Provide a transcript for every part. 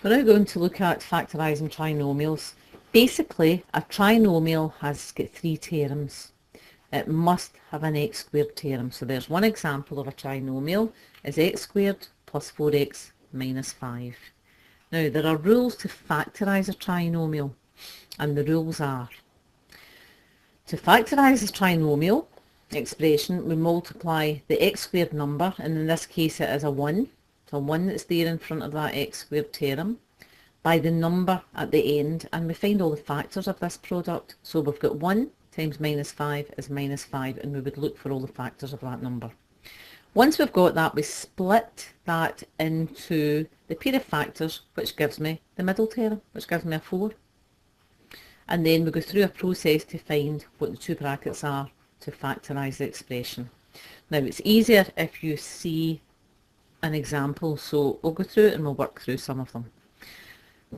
We're now going to look at factorising trinomials. Basically, a trinomial has got three terms. It must have an x squared term. So there's one example of a trinomial is x squared plus 4x minus 5. Now there are rules to factorise a trinomial, and the rules are: to factorise a trinomial expression, we multiply the x squared number, and in this case it is a 1, so 1 that's there in front of that x squared term, by the number at the end, and we find all the factors of this product. So we've got 1 times minus 5 is minus 5, and we would look for all the factors of that number. Once we've got that, we split that into the pair of factors, which gives me the middle term, which gives me a 4. And then we go through a process to find what the two brackets are to factorise the expression. Now it's easier if you see an example, so we'll go through it and we'll work through some of them.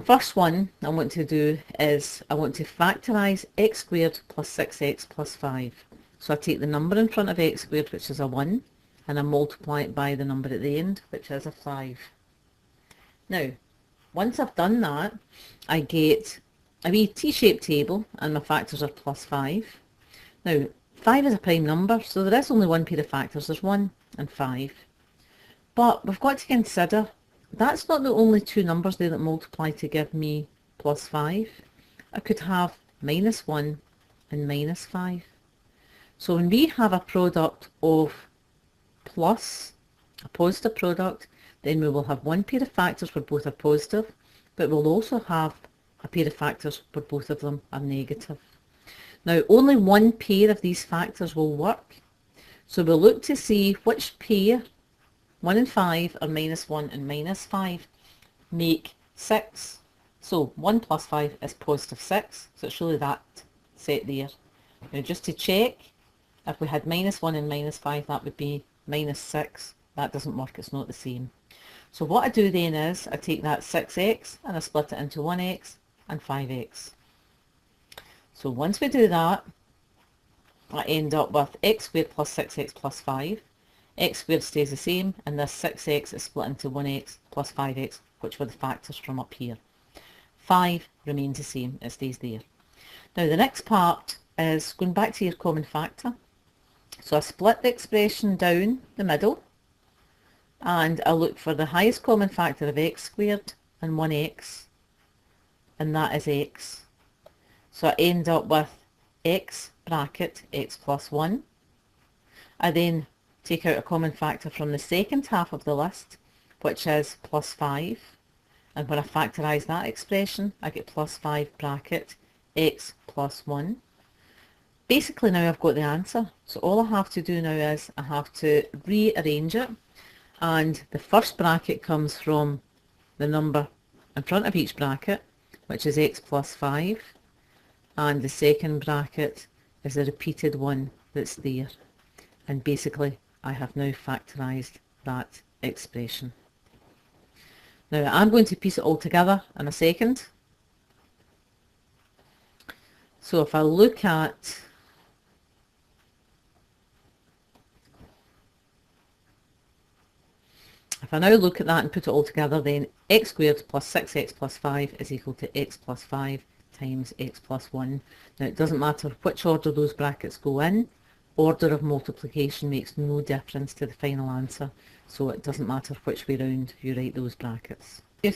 First one I want to do is I want to factorise x squared plus 6x plus 5. So I take the number in front of x squared, which is a 1, and I multiply it by the number at the end, which is a 5. Now, once I've done that, I get a wee t-shaped table, and my factors are plus 5. Now, 5 is a prime number, so there is only one pair of factors. There's 1 and 5. But we've got to consider that's not the only two numbers there that multiply to give me plus 5. I could have minus 1 and minus 5. So when we have a product of plus, a positive product, then we will have one pair of factors where both are positive, but we'll also have a pair of factors where both of them are negative. Now only one pair of these factors will work, so we'll look to see which pair, 1 and 5, or minus 1 and minus 5, make 6. So 1 plus 5 is positive 6, so it's really that set there. Now just to check, if we had minus 1 and minus 5, that would be minus 6. That doesn't work, it's not the same. So what I do then is I take that 6x and I split it into 1x and 5x. So once we do that, I end up with x squared plus 6x plus 5. X squared stays the same, and this 6x is split into 1x plus 5x, which were the factors from up here. 5 remains the same, it stays there. Now the next part is going back to your common factor. So I split the expression down the middle, and I look for the highest common factor of x squared and 1x, and that is x. So I end up with x bracket x plus 1. I then take out a common factor from the second half of the list, which is plus 5. And when I factorise that expression, I get plus 5 bracket x plus 1. Basically now I've got the answer. So all I have to do now is I have to rearrange it. And the first bracket comes from the number in front of each bracket, which is x plus 5. And the second bracket is the repeated one that's there. And basically I have now factorised that expression. Now I'm going to piece it all together in a second. So if I look at If I now look at that and put it all together, then x squared plus 6x plus 5 is equal to x plus 5 times x plus 1. Now it doesn't matter which order those brackets go in, order of multiplication makes no difference to the final answer, so it doesn't matter which way round you write those brackets. We're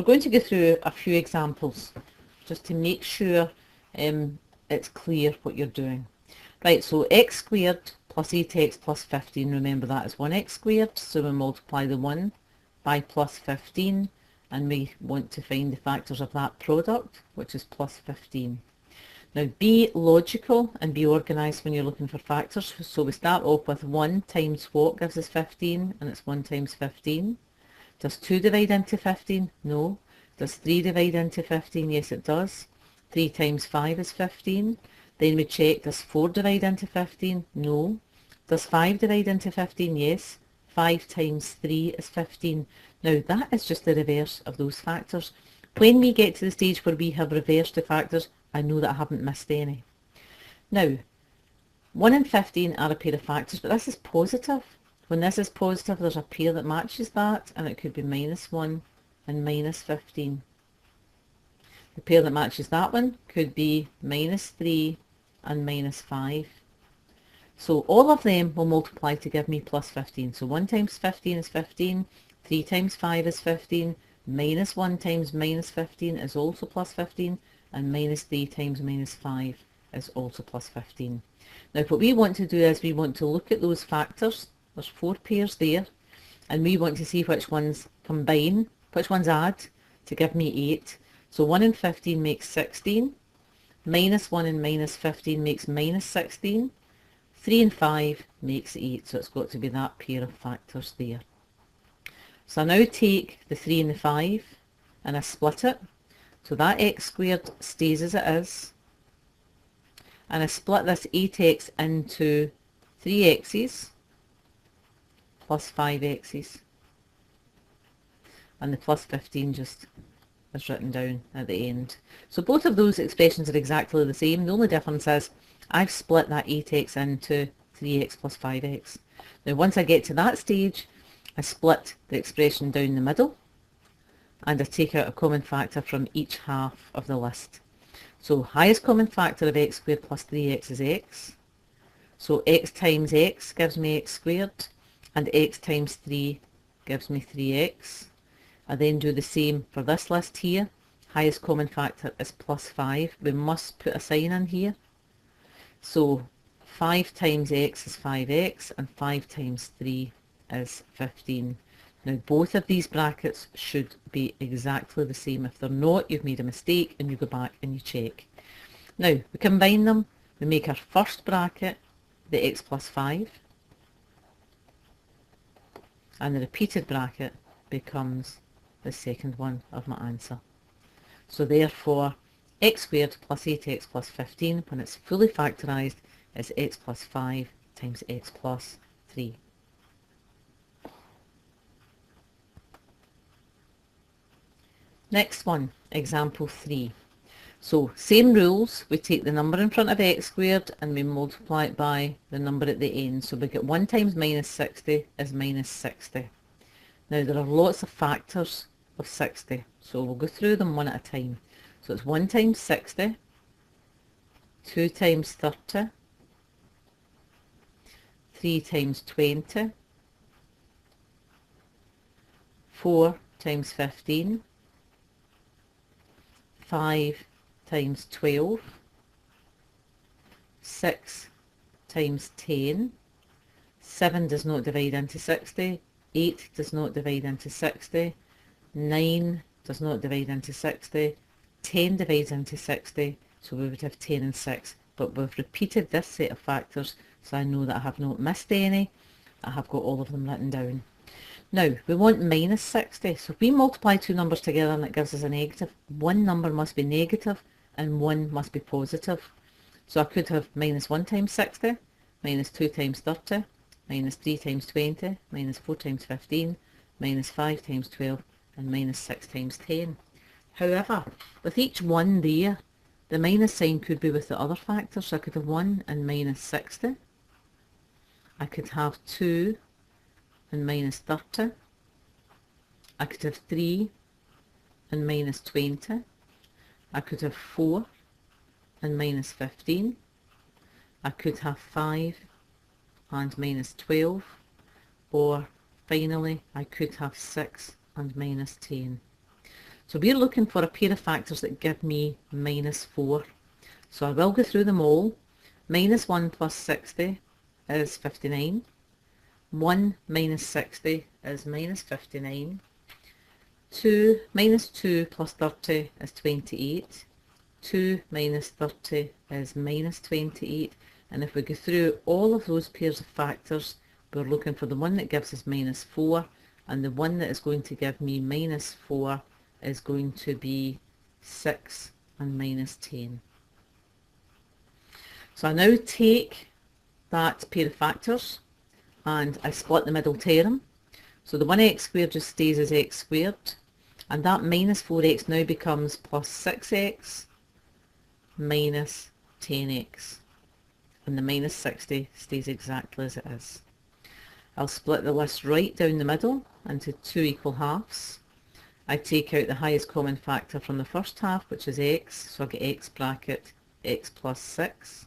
going to go through a few examples just to make sure it's clear what you're doing. Right, so x squared plus 8x plus 15, remember that is 1x squared, so we multiply the 1 by plus 15, and we want to find the factors of that product, which is plus 15. Now be logical and be organised when you're looking for factors, so we start off with 1 times what gives us 15, and it's 1 times 15. Does 2 divide into 15? No. Does 3 divide into 15? Yes it does. 3 times 5 is 15. Then we check, does 4 divide into 15? No. Does 5 divide into 15? Yes. 5 times 3 is 15. Now that is just the reverse of those factors. When we get to the stage where we have reversed the factors, I know that I haven't missed any. Now, 1 and 15 are a pair of factors, but this is positive. When this is positive, there's a pair that matches that, and it could be -1 and -15. The pair that matches that one could be -3 and -5. So all of them will multiply to give me plus 15. So 1 times 15 is 15, 3 times 5 is 15, -1 times -15 is also plus 15, and -3 times -5 is also plus 15. Now what we want to do is we want to look at those factors. There's 4 pairs there, and we want to see which ones combine, which ones add to give me 8. So 1 and 15 makes 16, -1 and -15 makes -16, 3 and 5 makes 8, so it's got to be that pair of factors there. So I now take the 3 and the 5 and I split it, so that x squared stays as it is, and I split this 8x into 3x's plus 5x's, and the plus 15 just is written down at the end. So both of those expressions are exactly the same. The only difference is I've split that 8x into 3x plus 5x. Now once I get to that stage, I split the expression down the middle and I take out a common factor from each half of the list. So highest common factor of x squared plus 3x is x. So x times x gives me x squared, and x times 3 gives me 3x. I then do the same for this list here. Highest common factor is plus 5. We must put a sign in here. So 5 times x is 5x, and 5 times 3 is 15. Now both of these brackets should be exactly the same. If they're not, you've made a mistake and you go back and you check. Now we combine them. We make our first bracket the x plus 5, and the repeated bracket becomes the second one of my answer. So therefore x squared plus 8x plus 15, when it's fully factorised, is x plus 5 times x plus 3. Next one, example 3. So same rules, we take the number in front of x squared and we multiply it by the number at the end. So we get 1 times -60 is -60. Now there are lots of factors of 60, so we'll go through them one at a time. So it's 1 times 60, 2 times 30, 3 times 20, 4 times 15, 5 times 12, 6 times 10, 7 does not divide into 60, 8 does not divide into 60, 9 does not divide into 60, 10 divides into 60, so we would have 10 and 6. But we've repeated this set of factors, so I know that I have not missed any. I have got all of them written down. Now, we want -60, so if we multiply two numbers together and it gives us a negative, one number must be negative and one must be positive. So I could have -1 times 60, -2 times 30, -3 times 20, -4 times 15, -5 times 12, and -6 times 10. However, with each one there, the minus sign could be with the other factors. So I could have 1 and -60. I could have 2 and -30. I could have 3 and -20. I could have 4 and -15. I could have 5 and -12. Or finally, I could have 6 and -10. So we're looking for a pair of factors that give me -4. So I will go through them all. -1 plus 60 is 59. 1 minus 60 is -59. 2 minus 2 plus 30 is 28. 2 minus 30 is -28. And if we go through all of those pairs of factors, we're looking for the one that gives us -4, and the one that is going to give me -4 is going to be 6 and -10. So I now take that pair of factors and I split the middle term. So the 1x squared just stays as x squared, and that -4x now becomes plus 6x minus 10x, and the -60 stays exactly as it is. I'll split the list right down the middle into 2 equal halves. I take out the highest common factor from the first half, which is x, so I get x bracket x plus 6.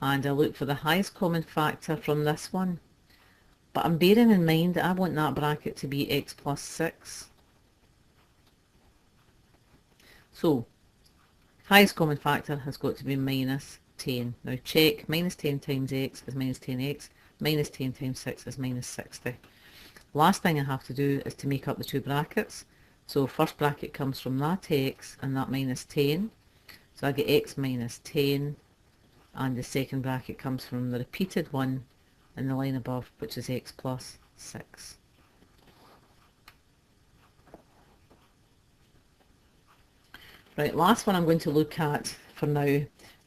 And I look for the highest common factor from this one. But I'm bearing in mind that I want that bracket to be x plus 6. So, highest common factor has got to be minus 10. Now check, minus 10 times x is minus 10x, minus 10 times 6 is minus 60. Last thing I have to do is to make up the two brackets. So first bracket comes from that x and that minus 10. So I get x minus 10, and the second bracket comes from the repeated one in the line above, which is x plus 6. Right, last one I'm going to look at for now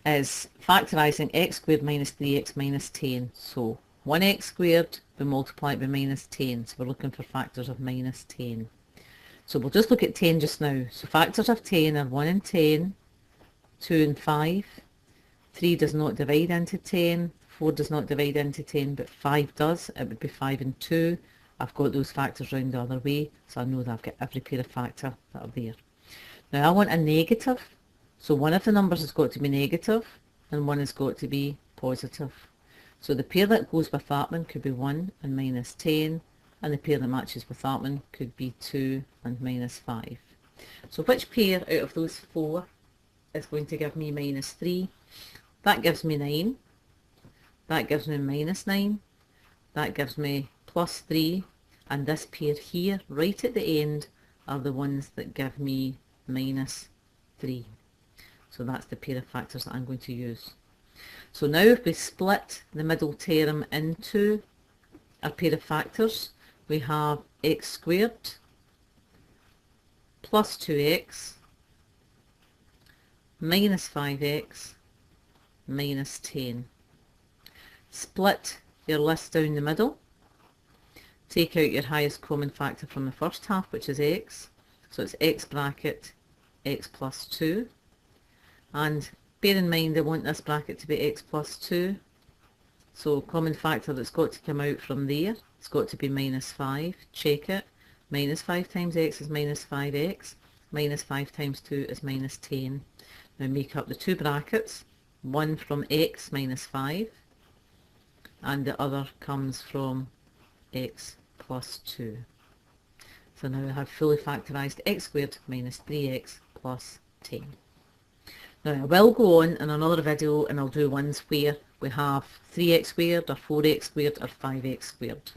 is factorising x squared minus 3x minus 10. So 1x squared, we multiply it by minus 10. So we're looking for factors of minus 10. So we'll just look at 10 just now. So factors of 10 are 1 and 10, 2 and 5. 3 does not divide into 10, 4 does not divide into 10, but 5 does. It would be 5 and 2. I've got those factors round the other way, so I know that I've got every pair of factor that are there. Now I want a negative, so one of the numbers has got to be negative and one has got to be positive. So the pair that goes with that one could be 1 and minus 10, and the pair that matches with that one could be 2 and minus 5. So which pair out of those 4 is going to give me minus 3? That gives me 9, that gives me minus 9, that gives me plus 3, and this pair here right at the end are the ones that give me minus 3. So that's the pair of factors that I'm going to use. So now if we split the middle term into a pair of factors, we have x squared plus 2x minus 5x minus 10. Split your list down the middle. Take out your highest common factor from the first half, which is x. So it's x bracket x plus 2. And bear in mind I want this bracket to be x plus 2. So common factor that's got to come out from there, it's got to be minus 5. Check it. Minus 5 times x is minus 5x. Minus 5 times 2 is minus 10. Now make up the two brackets. One from x minus 5 and the other comes from x plus 2. So now I have fully factorised x squared minus 3x plus 10. Now I will go on in another video and I'll do ones where we have 3x squared or 4x squared or 5x squared.